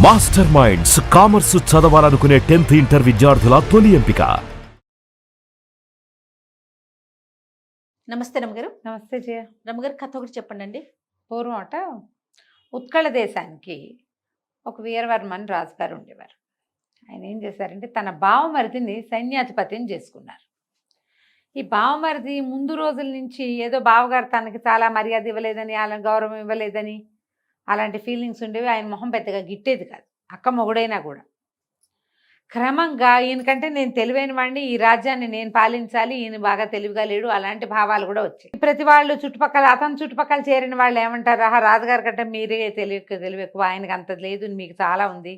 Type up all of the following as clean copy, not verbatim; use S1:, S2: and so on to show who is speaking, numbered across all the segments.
S1: Master minds commerce చదవాలనుకునే 10th inter విద్యార్థుల తొలి ఎంపిక.
S2: నమస్తే రమ్మగారు.
S3: నమస్తే జయ.
S2: రమ్మగారు కథ ఒకటి చెప్పండి.
S3: పూర్వం అట ఉత్కళ దేశానికి ఒక వీరవర్మన్ రాజుగారు ఉండేవారు. ఆయన ఏం చేశారంటే తన బావమరిదిని సైన్యాధిపతిని చేసుకున్నారు. ఈ బావమరిది ముందు రోజుల నుంచి ఏదో బావగారు తనకి చాలా మర్యాద ఇవ్వలేదని, అలా గౌరవం ఇవ్వలేదని అలాంటి ఫీలింగ్స్ ఉండేవి. ఆయన మొహం పెద్దగా గిట్టేది కాదు, అక్క మొగుడైనా కూడా. క్రమంగా ఈయనకంటే నేను తెలివైన వాడిని, ఈ రాజ్యాన్ని నేను పాలించాలి, ఈయన బాగా తెలివిగా లేడు, అలాంటి భావాలు కూడా వచ్చాయి. ప్రతి వాళ్ళు చుట్టుపక్కల, అతని చుట్టుపక్కల చేరిన వాళ్ళు ఏమంటారు, ఆహా రాజుగారి కంటే మీరే తెలివి ఎక్కువ, ఆయనకు అంత లేదు, మీకు చాలా ఉంది,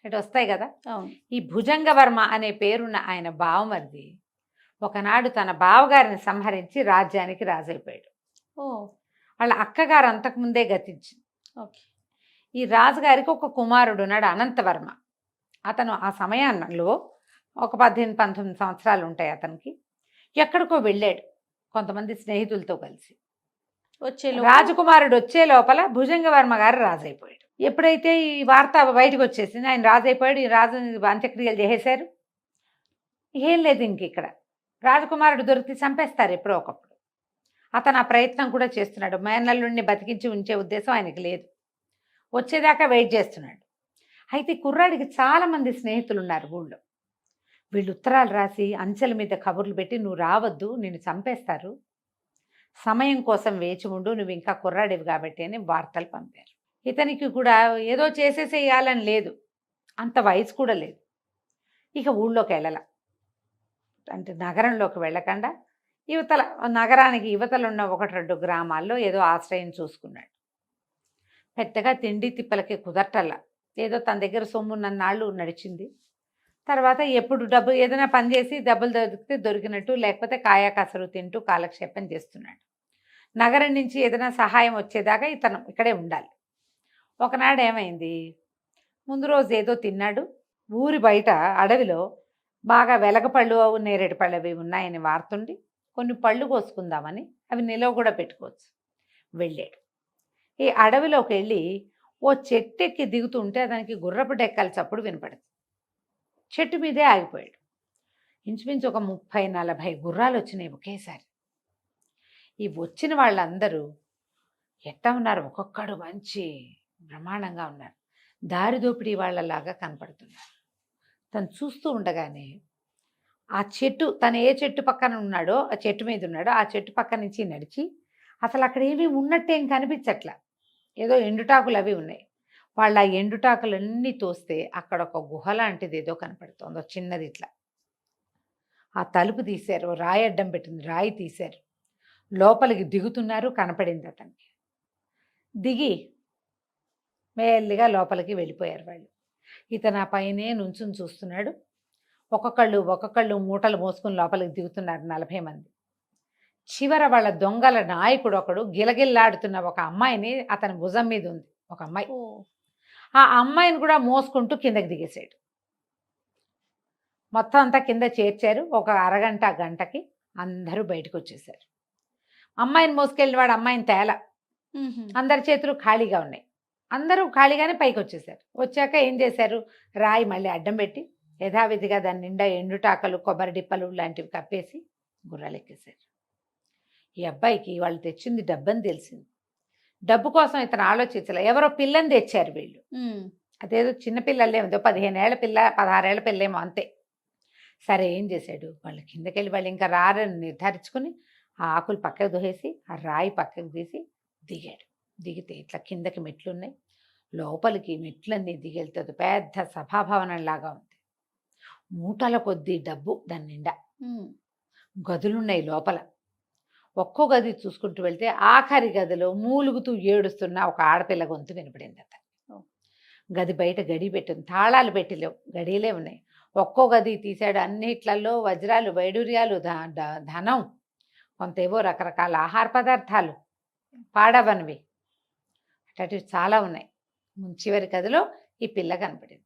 S3: ఇటు వస్తాయి కదా. ఈ భుజంగవర్మ అనే పేరున్న ఆయన బావమరిది ఒకనాడు తన బావగారిని సంహరించి రాజ్యానికి రాజైపోయాడు. వాళ్ళ అక్కగారు అంతకుముందే గతించింది. ఈ రాజుగారికి ఒక కుమారుడు ఉన్నాడు, అనంతవర్మ. అతను ఆ సమయంలో ఒక 18-19 సంవత్సరాలు ఉంటాయి అతనికి. ఎక్కడికో వెళ్ళాడు కొంతమంది స్నేహితులతో కలిసి. రాజకుమారుడు వచ్చే లోపల భుజంగవర్మ గారు రాజైపోయాడు. ఎప్పుడైతే ఈ వార్త బయటకు వచ్చేసింది, ఆయన రాజైపోయాడు, ఈ రాజు అంత్యక్రియలు చేసేశారు, ఏం లేదు ఇంక ఇక్కడ రాజకుమారుడు దొరికి చంపేస్తారు ఎప్పుడో ఒకప్పుడు. అతను ఆ ప్రయత్నం కూడా చేస్తున్నాడు. మేనల్లుడిని బతికించి ఉంచే ఉద్దేశం ఆయనకి లేదు, వచ్చేదాకా వెయిట్ చేస్తున్నాడు. అయితే కుర్రాడికి చాలామంది స్నేహితులు ఉన్నారు ఊళ్ళో. వీళ్ళు ఉత్తరాలు రాసి అంచెల మీద కబుర్లు పెట్టి, నువ్వు రావద్దు, నిన్ను చంపేస్తారు, సమయం కోసం వేచి ఉండు, నువ్వు ఇంకా కుర్రాడివి కాబట్టి అని వార్తలు పంపారు. ఇతనికి కూడా ఏదో చేసేసేయాలని లేదు, అంత వయసు కూడా లేదు. ఇక ఊళ్ళోకి వెళ్ళాల అంటే నగరంలోకి వెళ్ళకుండా యువతల, నగరానికి యువతలు ఉన్న 1-2 గ్రామాల్లో ఏదో ఆశ్రయం చూసుకున్నాడు. పెద్దగా తిండి తిప్పలకి కుదరటల్లా, ఏదో తన దగ్గర సొమ్మున్నన్నాళ్ళు నడిచింది. తర్వాత ఎప్పుడు డబ్బు ఏదైనా పని చేసి డబ్బులు దొరికితే దొరికినట్టు, లేకపోతే కాయా కసరు తింటూ కాలక్షేపం చేస్తున్నాడు. నగరం నుంచి ఏదైనా సహాయం వచ్చేదాకా ఇతను ఇక్కడే ఉండాలి. ఒకనాడు ఏమైంది, ముందు రోజు ఏదో తిన్నాడు, ఊరి బయట అడవిలో బాగా వెలగపళ్ళు, నేరేడు పళ్ళు అవి ఉన్నాయని వార్తుండి కొన్ని పళ్ళు కోసుకుందామని, అవి నిలవ కూడా పెట్టుకోవచ్చు, వెళ్ళాడు. ఈ అడవిలోకి వెళ్ళి ఓ చెట్టెక్కి దిగుతుంటే దానికి గుర్రపు డెక్కల చప్పుడు వినపడింది. చెట్టు మీదే ఆగిపోయాడు. ఇంచుమించు ఒక 30-40 గుర్రాలు వచ్చినాయి ఒకేసారి. ఈ వచ్చిన వాళ్ళందరూ ఎట్టా ఉన్నారు, ఒక్కొక్కడు మంచి బ్రహ్మాండంగా ఉన్నారు, దారి దోపిడీ వాళ్ళలాగా కనపడుతున్నారు. తను చూస్తూ ఉండగానే ఆ చెట్టు, తను ఏ చెట్టు పక్కన ఉన్నాడో, ఆ చెట్టు మీద ఉన్నాడో, ఆ చెట్టు పక్క నుంచి నడిచి, అసలు అక్కడ ఏమీ ఉన్నట్టేం కనిపించట్లా, ఏదో ఎండుటాకులు అవి ఉన్నాయి. వాళ్ళు ఆ ఎండుటాకులన్నీ తోస్తే అక్కడ ఒక గుహ లాంటిది ఏదో కనపడుతుంది, చిన్నది ఇట్లా. ఆ తలుపు తీశారు, రాయి అడ్డం పెట్టింది, రాయి తీశారు, లోపలికి దిగుతున్నారు. కనపడింది అతనికి. దిగి మెల్లిగా లోపలికి వెళ్ళిపోయారు వాళ్ళు. ఇతను ఆ పైనే నుంచుని చూస్తున్నాడు. ఒక్కొక్కళ్ళు మూటలు మోసుకుని లోపలికి దిగుతున్నారు 40 మంది. చివర వాళ్ళ దొంగల నాయకుడు ఒకడు గిలగిల్లాడుతున్న ఒక అమ్మాయిని, అతని భుజం మీద ఉంది ఒక అమ్మాయి, ఆ అమ్మాయిని కూడా మోసుకుంటూ కిందకి దిగేసాడు. మొత్తం అంతా కింద చేర్చారు. ఒక అరగంట గంటకి అందరూ బయటకు వచ్చేసారు. అమ్మాయిని మోసుకెళ్ళిన వాడు అమ్మాయిని తేల, అందరి చేతులు ఖాళీగా ఉన్నాయి, అందరూ ఖాళీగానే పైకి వచ్చేసారు. వచ్చాక ఏం చేశారు, రాయి మళ్ళీ అడ్డం పెట్టి యథావిధిగా దాని నిండా ఎండుటాకలు, కొబ్బరి డిప్పలు లాంటివి కప్పేసి గుర్రాలు ఎక్కేశారు. ఈ అబ్బాయికి వాళ్ళు తెచ్చింది డబ్బని తెలిసింది. డబ్బు కోసం ఇతను ఆలోచించలే, ఎవరో పిల్లని తెచ్చారు వీళ్ళు. అదేదో చిన్నపిల్లలే ఉందో, 15 ఏళ్ల పిల్ల, 16 ఏళ్ల పిల్లేమో అంతే. సరే ఏం చేశాడు, వాళ్ళు కిందకెళ్ళి వాళ్ళు ఇంకా రారని నిర్ధారించుకుని ఆ ఆకులు పక్కకు దోహేసి ఆ రాయి పక్కకు తీసి దిగాడు. దిగితే ఇట్లా కిందకి మెట్లు ఉన్నాయి, లోపలికి మెట్లన్నీ దిగెళ్తుంది. పెద్ద సభాభవనం లాగా ఉంది, మూటల కొద్దీ డబ్బు దాని నిండా, గదులున్నాయి లోపల. ఒక్కో గది చూసుకుంటూ వెళ్తే ఆఖరి గదిలో మూలుగుతూ ఏడుస్తున్న ఒక ఆడపిల్ల గొంతు వినపడింది అతను. గది బయట గడి పెట్టింది, తాళాలు పెట్టిలేవు, గడియలే ఉన్నాయి. ఒక్కో గది తీశాడు, అన్నిట్లలో వజ్రాలు, వైడూర్యాలు, ధనం, కొంతేవో రకరకాల ఆహార పదార్థాలు, పాడవనివి అట్లాంటివి చాలా ఉన్నాయి. చివరి గదిలో ఈ పిల్ల కనపడింది.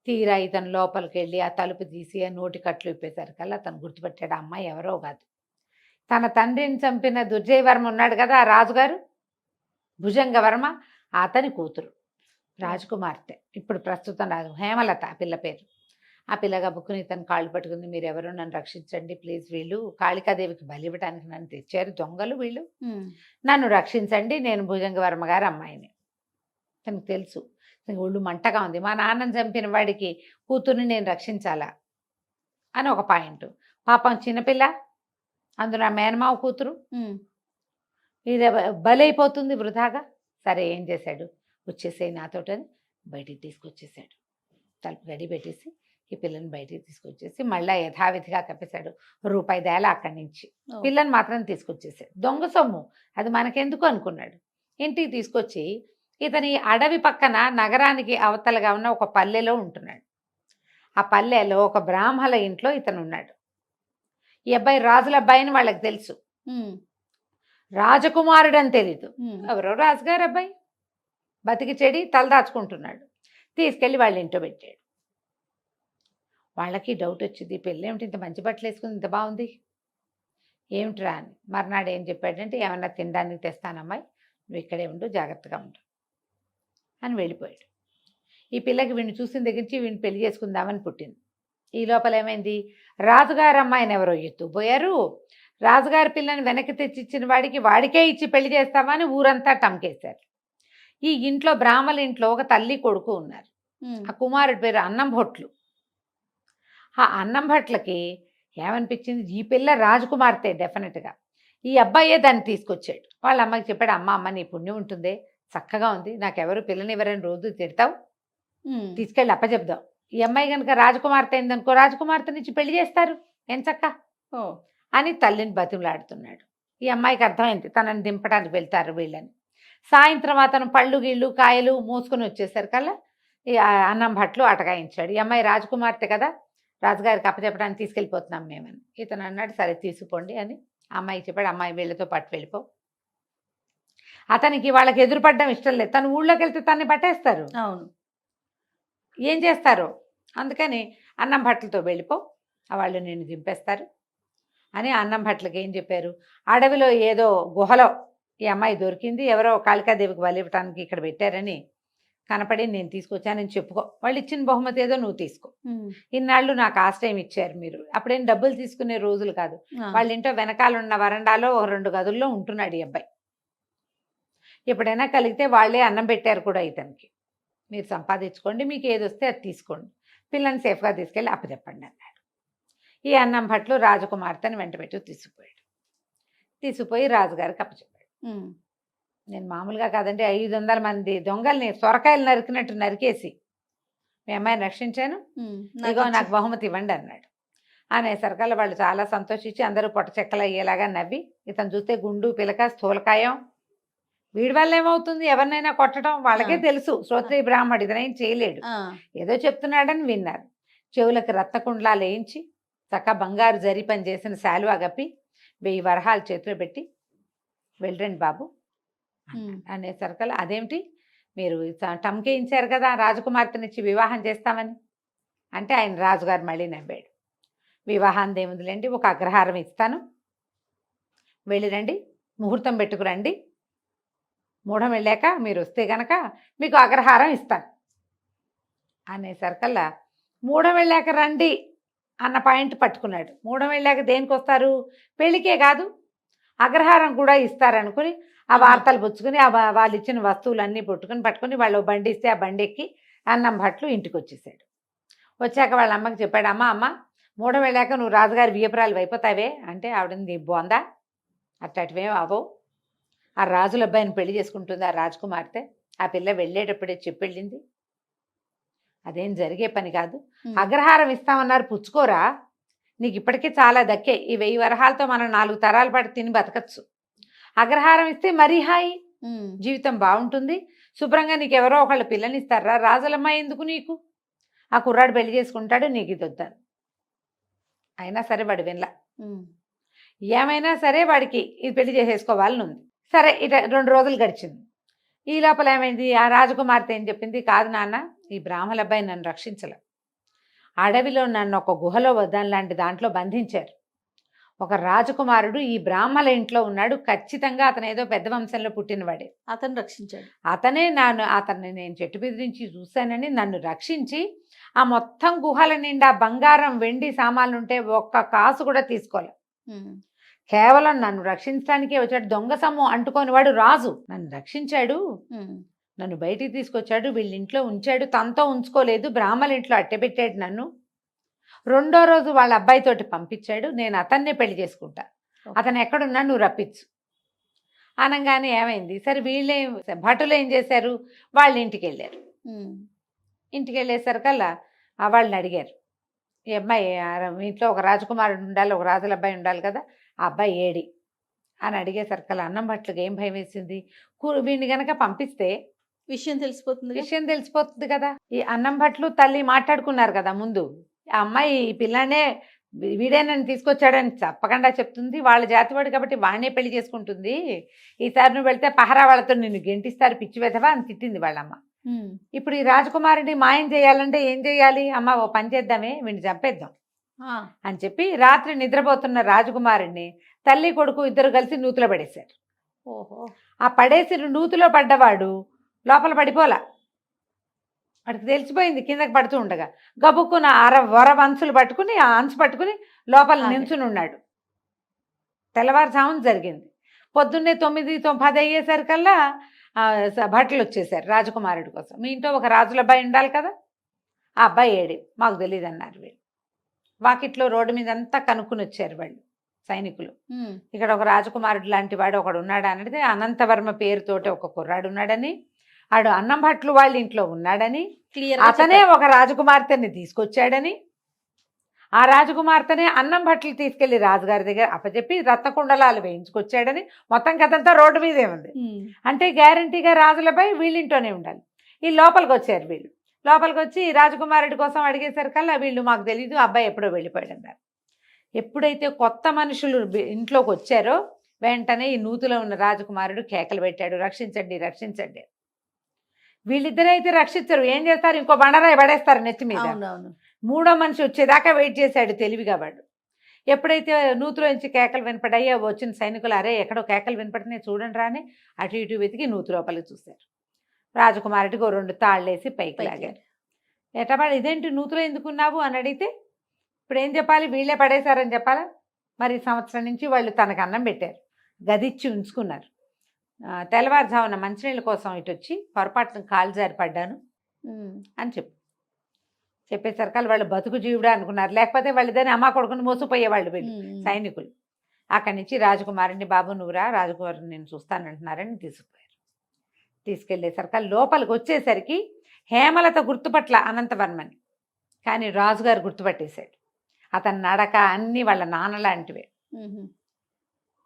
S3: తీరా ఇతను లోపలికి వెళ్ళి ఆ తలుపు తీసి ఆ నోటి కట్లు ఇప్పేసరికల్లా అతను గుర్తుపెట్టాడు, ఆ అమ్మాయి ఎవరో కాదు, తన తండ్రిని చంపిన దుర్జయవర్మ ఉన్నాడు కదా, ఆ రాజుగారు భుజంగవర్మ, అతని కూతురు. రాజకుమార్తె. ఇప్పుడు ప్రస్తుతం రాజు హేమలత ఆ పిల్ల పేరు. ఆ పిల్ల గబుక్కుని తను కాళ్ళు పట్టుకుంది, మీరెవరో నన్ను రక్షించండి ప్లీజ్, వీళ్ళు కాళికాదేవికి బలి ఇవ్వడానికి నన్ను తెచ్చారు దొంగలు వీళ్ళు, నన్ను రక్షించండి, నేను భుజంగవర్మ గారి అమ్మాయిని. తనకు తెలుసు, తనకి ఒళ్ళు మంటగా ఉంది, మా నాన్నని చంపిన వాడికి కూతుర్ని నేను రక్షించాలా అని ఒక పాయింట్. పాపం చిన్నపిల్ల, అందులో ఆ మేనమావ కూతురు, ఇది బలైపోతుంది వృధాగా. సరే ఏం చేశాడు, వచ్చేసేయి నాతోటని బయటికి తీసుకొచ్చేసాడు. తలుపు గడి పెట్టేసి ఈ పిల్లని బయటికి తీసుకొచ్చేసి మళ్ళీ యథావిధిగా కప్పేశాడు. రూపాయి దేల అక్కడి నుంచి పిల్లని మాత్రం తీసుకొచ్చేసాడు. దొంగ సొమ్ము అది మనకెందుకు అనుకున్నాడు. ఇంటికి తీసుకొచ్చి ఇతని అడవి పక్కన నగరానికి అవతలగా ఉన్న ఒక పల్లెలో ఉంటున్నాడు. ఆ పల్లెలో ఒక బ్రాహ్మణ ఇంట్లో ఇతను ఉన్నాడు. ఈ అబ్బాయి రాజుల అబ్బాయిని వాళ్ళకి తెలుసు, రాజకుమారుడు అని తెలీదు. ఎవరో రాజుగారు అబ్బాయి బతికి చెడి తలదాచుకుంటున్నాడు. తీసుకెళ్ళి వాళ్ళ ఇంట్లో పెట్టాడు. వాళ్ళకి డౌట్ వచ్చింది, పెళ్ళి ఏమిటి ఇంత మంచి బట్టలు వేసుకుని ఇంత బాగుంది ఏమిట్రా అని. మర్నాడు ఏం చెప్పాడంటే, ఏమన్నా తినడానికి తెస్తానమ్మాయి, నువ్వు ఇక్కడే ఉండు, జాగ్రత్తగా ఉండు అని వెళ్ళిపోయాడు. ఈ పిల్లకి వీడిని చూసిన దగ్గర నుంచి వీడిని పెళ్లి చేసుకుందామని పుట్టింది. ఈ లోపల ఏమైంది, రాజుగారి అమ్మాయిని ఎవరో ఎత్తుపోయారు. రాజుగారి పిల్లని వెనక్కి తెచ్చిచ్చిన వాడికే ఇచ్చి పెళ్లి చేస్తామని ఊరంతా టంకేశారు. ఈ ఇంట్లో బ్రాహ్మణ ఇంట్లో ఒక తల్లి కొడుకు ఉన్నారు. ఆ కుమారుడి పేరు అన్నం భొట్లు. ఆ అన్నం భట్లకి ఏమనిపించింది, ఈ పిల్ల రాజకుమార్తె డెఫినెట్గా, ఈ అబ్బాయే దాన్ని తీసుకొచ్చాడు. వాళ్ళ అమ్మకి చెప్పాడు, అమ్మ నీ పుణ్యం ఉంటుందే, చక్కగా ఉంది, నాకెవరు పిల్లని ఎవరైనా రోజు తిడతావు, తీసుకెళ్ళి అప్పచెప్దాం. ఈ అమ్మాయి కనుక రాజకుమార్తె అయిందనుకో, రాజకుమార్తె నుంచి పెళ్లి చేస్తారు ఏం చక్క అని తల్లిని బతిమలాడుతున్నాడు. ఈ అమ్మాయికి అర్థమైంది తనని దింపడానికి వెళ్తారు వీళ్ళని. సాయంత్రం అతను పళ్ళు గిళ్ళు కాయలు మోసుకొని వచ్చేసరి కల్లా ఈ అన్నం భట్లు అటకాయించాడు. ఈ అమ్మాయి రాజకుమార్తె కదా, రాజుగారికి అప్పచెప్పడానికి తీసుకెళ్ళిపోతున్నాం మేమని. ఇతను అన్నాడు, సరే తీసుకోండి అని అమ్మాయికి చెప్పాడు. అమ్మాయి వీళ్ళతో పట్టు వెళ్ళిపో. అతనికి వాళ్ళకి ఎదురుపడడం ఇష్టం లేదు, తను ఊళ్ళోకి వెళ్తే తన్ని పట్టేస్తారు. అవును, ఏం చేస్తారు, అందుకని అన్నం భట్లతో వెళ్ళిపో, వాళ్ళు నిన్ను దింపేస్తారు అని అన్నం భట్లకి ఏం చెప్పారు, అడవిలో ఏదో గుహలో ఈ అమ్మాయి దొరికింది, ఎవరో కాళికాదేవికి బలి ఇవ్వటానికి ఇక్కడ పెట్టారని కనపడి నేను తీసుకొచ్చానని చెప్పుకో, వాళ్ళు ఇచ్చిన బహుమతి ఏదో నువ్వు తీసుకో, ఇన్నాళ్ళు నాకు ఆశ్రయం ఇచ్చారు మీరు, అప్పుడేం డబ్బులు తీసుకునే రోజులు కాదు. వాళ్ళ ఇంట్లో వెనకాల ఉన్న వరండాలో 2 గదుల్లో ఉంటున్నాడు ఈ అబ్బాయి. ఎప్పుడైనా కలిగితే వాళ్ళే అన్నం పెట్టారు కూడా ఇతనికి, మీరు సంపాదించుకోండి, మీకు ఏది వస్తే అది తీసుకోండి, పిల్లని సేఫ్గా తీసుకెళ్ళి అప్పచెప్పండి అన్నాడు. ఈ అన్నం భట్లు రాజకుమార్తెని వెంటబెట్టి తీసుకుపోయి రాజుగారికి అప్పచెప్పాడు. నేను మామూలుగా కాదండి, 500 మంది దొంగల్ని సొరకాయలు నరికినట్టు నరికేసి మీ అమ్మాయిని రక్షించాను, ఇగో నాకు బహుమతి ఇవ్వండి అన్నాడు. అనేసరికల్లా వాళ్ళు చాలా సంతోషించి అందరూ పొట్ట చెక్కలు అయ్యేలాగా నవ్వి, ఇతను చూస్తే గుండు పిలక స్థూలకాయం, వీడి వల్ల ఏమవుతుంది, ఎవరినైనా కొట్టడం వాళ్ళకే తెలుసు, శ్రోత్రియ బ్రాహ్మడు ఇతనేం చేయలేడు, ఏదో చెప్తున్నాడని విన్నారు. చెవులకు రత్నకుండలాలు వేయించి చక్క బంగారు జరి పని చేసిన శాలువా గప్పి 1000 వరహాలు చేతిలో పెట్టి వెళ్ళండి బాబు అనేసరికల్లా, అదేమిటి మీరు టంకేయించారు కదా రాజకుమార్తెనిచ్చి వివాహం చేస్తామని అంటే, ఆయన రాజుగారు మళ్ళీ నవ్వాడు. వివాహం దేవుందిలేండి, ఒక అగ్రహారం ఇస్తాను, వెళ్ళిరండి, ముహూర్తం పెట్టుకురండి, మూఢం వెళ్ళాక మీరు వస్తే గనక మీకు అగ్రహారం ఇస్తాను అనేసరికల్లా, మూఢం వెళ్ళాక రండి అన్న పాయింట్ పట్టుకున్నాడు. మూఢం వెళ్ళాక దేనికి వస్తారు, పెళ్ళికే కాదు అగ్రహారం కూడా ఇస్తారనుకుని ఆ వార్తలు పుచ్చుకుని వాళ్ళు ఇచ్చిన వస్తువులన్నీ పట్టుకుని వాళ్ళు బండి ఇస్తే ఆ బండి ఎక్కి అన్నం భట్లు ఇంటికి వచ్చేసాడు. వచ్చాక వాళ్ళ అమ్మకి చెప్పాడు, అమ్మ మూఢం వెళ్ళాక నువ్వు రాజుగారి వియపురాలు అయిపోతావే అంటే, ఆవిడని బోందా అట్టటివేం అవో, ఆ రాజుల అబ్బాయిని పెళ్లి చేసుకుంటుంది ఆ రాజకుమార్తె, ఆ పిల్ల వెళ్ళేటప్పుడే చెప్పెళ్ళింది, అదేం జరిగే పని కాదు, అగ్రహారం ఇస్తామన్నారు పుచ్చుకోరా, నీకు ఇప్పటికీ చాలా దక్కే, ఈ 1000 వరహాలతో మనం 4 తరాల పాటు తిని బతకచ్చు, అగ్రహారం ఇస్తే మరీ హాయి, జీవితం బాగుంటుంది, శుభ్రంగా నీకు ఎవరో ఒకళ్ళు పిల్లనిస్తారా, రాజులమ్మాయి ఎందుకు నీకు, ఆ కుర్రాడు పెళ్లి చేసుకుంటాడు, నీకు ఇది వద్దాను. అయినా సరే వాడు వినలా, ఏమైనా సరే వాడికి ఇది పెళ్లి చేసేసుకోవాలని ఉంది. సరే ఇట 2 రోజులు గడిచింది. ఈ లోపల ఏమైంది, ఆ రాజకుమార్తె ఏం చెప్పింది, కాదు నాన్న, ఈ బ్రాహ్మణ అబ్బాయి నన్ను రక్షించలే, అడవిలో నన్ను ఒక గుహలో వద్దాను లాంటి దాంట్లో బంధించారు, ఒక రాజకుమారుడు ఈ బ్రాహ్మల ఇంట్లో ఉన్నాడు, ఖచ్చితంగా అతను ఏదో పెద్ద వంశంలో పుట్టినవాడే.
S2: అతను రక్షించాడు.
S3: అతనే అతన్ని నేను చెట్టు మీద నుంచి చూశానని నన్ను రక్షించి ఆ మొత్తం గుహల నిండా బంగారం వెండి సామాన్లు ఉంటే ఒక్క కాసు కూడా తీసుకోలే. కేవలం నన్ను రక్షించడానికే వచ్చాడు. దొంగ సొమ్ము అంటుకొని వాడు రాజు నన్ను రక్షించాడు, నన్ను బయటికి తీసుకొచ్చాడు, వీళ్ళ ఇంట్లో ఉంచాడు, తనతో ఉంచుకోలేదు, బ్రాహ్మణ ఇంట్లో అట్టెపెట్టాడు నన్ను. రెండో రోజు వాళ్ళ అబ్బాయితోటి పంపించాడు, నేను అతన్నే పెళ్లి చేసుకుంటా, అతను ఎక్కడున్నా నువ్వు రప్పించు అనగానే ఏమైంది, సరే వీళ్ళే భటులు ఏం చేశారు, వాళ్ళ ఇంటికి వెళ్ళారు. ఇంటికి వెళ్ళేసరికల్లా వాళ్ళని అడిగారు, ఈ అమ్మాయి మీ ఇంట్లో ఒక రాజకుమారుడు ఉండాలి, ఒక రాజుల అబ్బాయి ఉండాలి కదా, ఆ అబ్బాయి ఏడి అని అడిగేసరికల్లా అన్నం భట్లకి ఏం భయం వేసింది, వీడిని గనక పంపిస్తే
S2: విషయం
S3: తెలిసిపోతుంది కదా. ఈ అన్నం భట్లు తల్లి మాట్లాడుకున్నారు కదా ముందు, ఆ అమ్మాయి ఈ పిల్లనే వీడే నన్ను తీసుకొచ్చాడని చెప్పకుండా చెప్తుంది, వాళ్ళ జాతివాడు కాబట్టి వాడినే పెళ్లి చేసుకుంటుంది, ఈసారి నువ్వు వెళ్తే పహరా వాళ్ళతో నిన్ను గెంటిస్తారు పిచ్చి వెధవా అని తిట్టింది వాళ్ళమ్మ. ఇప్పుడు ఈ రాజకుమారుడిని మాయం చేయాలంటే ఏం చేయాలి, అమ్మ ఓ పని చేద్దామే, వీడిని చంపేద్దాం అని చెప్పి రాత్రి నిద్రపోతున్న రాజకుమారుడిని తల్లి కొడుకు ఇద్దరు కలిసి నూతిలో పడేశారు. ఆ పడేసిన నూతిలో పడ్డవాడు లోపల పడిపోలా, వాడికి తెలిసిపోయింది కిందకి పడుతూ ఉండగా, గబుక్కున వర అంచులు పట్టుకుని ఆ అంచు పట్టుకుని లోపల నిల్చుని ఉన్నాడు. తెల్లవారుజామున జరిగింది. పొద్దున్నే 9-10 అయ్యేసరికల్లా భట్లు వచ్చేసారు రాజకుమారుడి కోసం. మీ ఇంట్లో ఒక రాజుల అబ్బాయి ఉండాలి కదా, ఆ అబ్బాయి ఏడి, మాకు తెలియదు అన్నారు వీళ్ళు. వాకిట్లో రోడ్డు మీద అంతా కనుక్కుని వచ్చారు వాళ్ళు సైనికులు. ఇక్కడ ఒక రాజకుమారుడు లాంటి వాడు ఒకడు ఉన్నాడు అనేది, అనంతవర్మ పేరుతోటి ఒక కుర్రాడు ఉన్నాడని, ఆడు అన్నం భట్లు వాళ్ళ ఇంట్లో ఉన్నాడని, అతనే ఒక రాజకుమార్తెని తీసుకొచ్చాడని, ఆ రాజకుమార్తెనే అన్నం భట్లు తీసుకెళ్లి రాజుగారి దగ్గర అప్పచెప్పి రత్నకుండలాలు వేయించుకొచ్చాడని, మొత్తం కథంతా రోడ్డు మీదే ఉంది. అంటే గ్యారంటీగా రాజులపై వీళ్ళింట్లోనే ఉండాలి. ఈ లోపలికి వచ్చారు వీళ్ళు. లోపలికి వచ్చి రాజకుమారుడి కోసం అడిగేసరికల్లా వీళ్ళు మాకు తెలీదు, అబ్బాయి ఎప్పుడో వెళ్ళిపోయాడు అన్నారు. ఎప్పుడైతే కొత్త మనుషులు ఇంట్లోకి వచ్చారో వెంటనే ఈ నూతిలో ఉన్న రాజకుమారుడు కేకలు పెట్టాడు, రక్షించండి రక్షించండి. వీళ్ళిద్దరే అయితే రక్షించరు, ఏం చేస్తారు, ఇంకో బండరాయి పడేస్తారు నెత్తి మీద. మూడో మనిషి వచ్చేదాకా వెయిట్ చేశాడు తెలివిగా వాడు. ఎప్పుడైతే నూతిలో నుంచి కేకలు వినపడాయో వచ్చిన సైనికులు, అరే ఎక్కడో కేకలు వినపడుతున్నాయి చూడండి రాని అటు ఇటు వెతికి నూతి లోపలికి చూశారు. రాజకుమారుడికి 2 తాళ్ళేసి పైకి లాగారు. ఎటపడి ఇదేంటి నూతిలో ఎందుకున్నావు అని అడిగితే ఇప్పుడు ఏం చెప్పాలి, వీళ్ళే పడేశారని చెప్పాలా. మరి సంవత్సరం నుంచి వాళ్ళు తనకు అన్నం పెట్టారు, గదిచ్చి ఉంచుకున్నారు. తెల్లవారుజామున మంచినీళ్ళ కోసం ఇటు వచ్చి పొరపాటున కాలు జారి పడ్డాను అని చెప్పేసరికి వాళ్ళు బతుకు జీవుడా అనుకున్నారు, లేకపోతే వాళ్ళిద్దరిని అమ్మ కొడుకుని మోసపోయేవాళ్ళు వీళ్ళు సైనికులు. అక్కడి నుంచి రాజకుమారుని, బాబు నువ్వురా రాజకుమారుని నేను చూస్తానంటున్నారని తీసుకుపోయారు. తీసుకెళ్లేసరికి లోపలికి వచ్చేసరికి హేమలత గుర్తుపట్ల అనంతవర్మని, కానీ రాజుగారు గుర్తుపట్టేశాడు. అతని నడక అన్నీ వాళ్ళ నాన్నలాంటివే.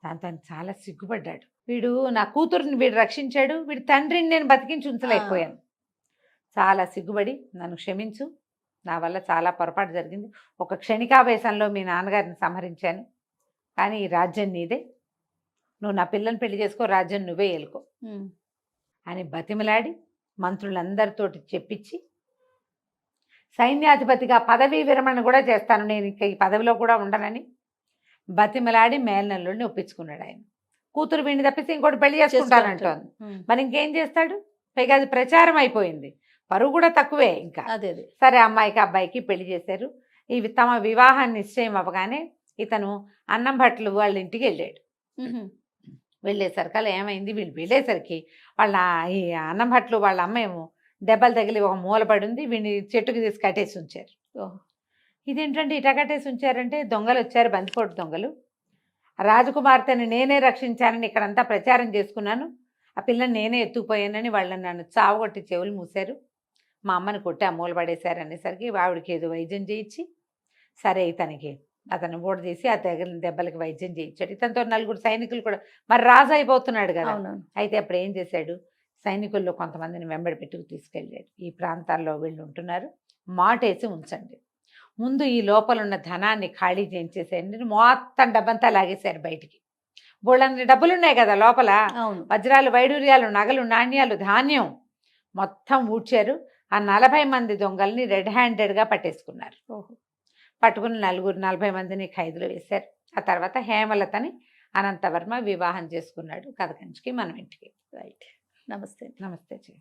S3: దాంతో చాలా సిగ్గుపడ్డాడు. వీడు నా కూతురుని వీడు రక్షించాడు, వీడి తండ్రిని నేను బతికించి ఉంచలేకపోయాను, చాలా సిగ్గుపడి నన్ను క్షమించు, నా వల్ల చాలా పొరపాటు జరిగింది, ఒక క్షణికావేశంలో మీ నాన్నగారిని సంహరించాను, కానీ ఈ రాజ్యం నీదే, నువ్వు నా పిల్లని పెళ్లి చేసుకో, రాజ్యం నువ్వే ఏలుకో అని బతిమలాడి మంత్రులందరితోటి చెప్పించి సైన్యాధిపతిగా పదవీ విరమణ కూడా చేస్తాను, నేను ఇంకా ఈ పదవిలో కూడా ఉండనని బతిమలాడి మేల్నల్లుడిని ఒప్పించుకున్నాడు. ఆయన కూతురు వీడిని తప్పిస్తే ఇంకోటి పెళ్లి చేసుకుంటానంటోంది. మరి ఇంకేం చేస్తాడు, పైగా అది ప్రచారం అయిపోయింది, పరువు కూడా తక్కువే. ఇంకా సరే అమ్మాయికి అబ్బాయికి పెళ్లి చేశారు. ఇవి తమ వివాహాన్ని నిశ్చయం అవ్వగానే ఇతను అన్నం భట్లు వాళ్ళ ఇంటికి వెళ్ళాడు. వెళ్ళేసరికి ఏమైంది, వీళ్ళు వెళ్ళేసరికి వాళ్ళ ఈ అన్నం భట్లు వాళ్ళ అమ్మేమో దెబ్బలు తగిలి ఒక మూలపడి ఉంది, వీడిని చెట్టుకి తీసి కట్టేసి ఉంచారు. ఇదేంటంటే ఇట కట్టేసి ఉంచారంటే దొంగలు వచ్చారు, బందిపోటు దొంగలు. రాజకుమార్తెని నేనే రక్షించానని ఇక్కడంతా ప్రచారం చేసుకున్నాను, ఆ పిల్లని నేనే ఎత్తుకుపోయానని వాళ్ళని నన్ను చావుగొట్టి చెవులు మూశారు, మా అమ్మని కొట్టి ఆ మూలపడేశారు అనేసరికి ఆవిడకి ఏదో వైద్యం చేయించి, సరే అతను ఓడ చేసి ఆ తగిలిన దెబ్బలకి వైద్యం చేయించాడు. ఇతనితో 4 సైనికులు కూడా, మరి రాజు అయిపోతున్నాడు కదా. అయితే అప్పుడు ఏం చేశాడు, సైనికుల్లో కొంతమందిని వెంబడి పెట్టుకు తీసుకెళ్ళాడు. ఈ ప్రాంతాల్లో వీళ్ళు ఉంటున్నారు, మాటేసి ఉంచండి, ముందు ఈ లోపల ఉన్న ధనాన్ని ఖాళీ చేయించేసేయండి, మొత్తం డబ్బంతా లాగేశారు బయటికి. బోళ్ళన్ని డబ్బులు ఉన్నాయి కదా లోపల, వజ్రాలు వైడూర్యాలు నగలు నాణ్యాలు ధాన్యం మొత్తం ఊడ్చారు. ఆ 40 మంది దొంగల్ని రెడ్ హ్యాండెడ్గా పట్టేసుకున్నారు. పట్టుకుని 40 మందిని ఖైదులో వేశారు. ఆ తర్వాత హేమలతని అనంతవర్మ వివాహం చేసుకున్నాడు కథ కంచికి మనం ఇంటికి.
S2: రైట్. నమస్తే.
S3: నమస్తే జీ.